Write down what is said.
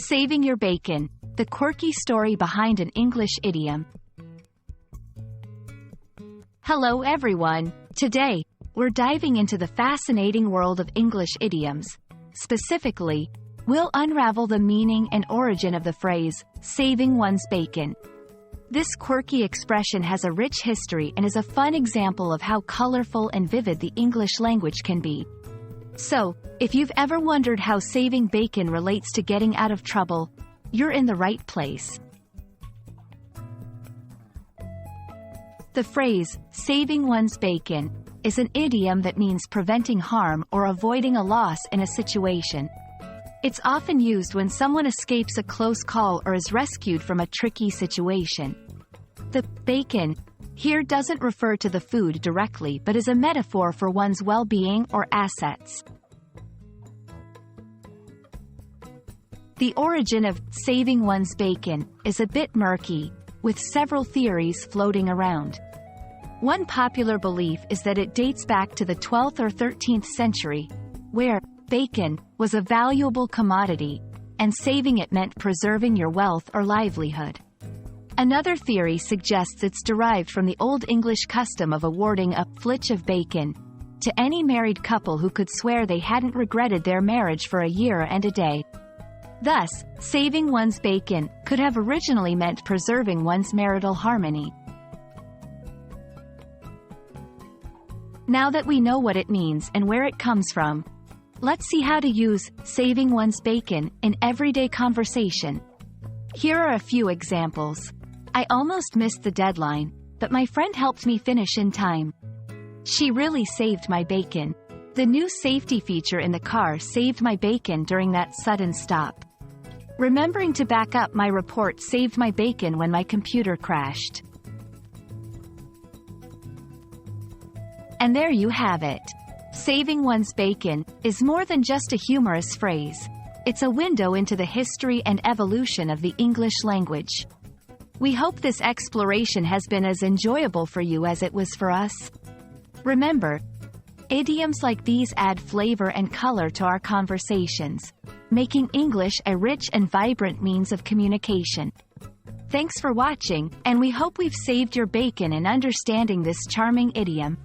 Saving your bacon, the quirky story behind an English idiom. Hello everyone. Today, we're diving into the fascinating world of English idioms. Specifically, we'll unravel the meaning and origin of the phrase, saving one's bacon. This quirky expression has a rich history and is a fun example of how colorful and vivid the English language can be. So, if you've ever wondered how saving bacon relates to getting out of trouble, you're in the right place. The phrase, saving one's bacon, is an idiom that means preventing harm or avoiding a loss in a situation. It's often used when someone escapes a close call or is rescued from a tricky situation. The bacon here doesn't refer to the food directly but is a metaphor for one's well-being or assets. The origin of saving one's bacon is a bit murky, with several theories floating around. One popular belief is that it dates back to the 12th or 13th century, where bacon was a valuable commodity, and saving it meant preserving your wealth or livelihood. Another theory suggests it's derived from the Old English custom of awarding a flitch of bacon to any married couple who could swear they hadn't regretted their marriage for a year and a day. Thus, saving one's bacon could have originally meant preserving one's marital harmony. Now that we know what it means and where it comes from, let's see how to use saving one's bacon in everyday conversation. Here are a few examples. I almost missed the deadline, but my friend helped me finish in time. She really saved my bacon. The new safety feature in the car saved my bacon during that sudden stop. Remembering to back up my report saved my bacon when my computer crashed. And there you have it. Saving one's bacon is more than just a humorous phrase. It's a window into the history and evolution of the English language. We hope this exploration has been as enjoyable for you as it was for us. Remember, idioms like these add flavor and color to our conversations, making English a rich and vibrant means of communication. Thanks for watching, and we hope we've saved your bacon in understanding this charming idiom.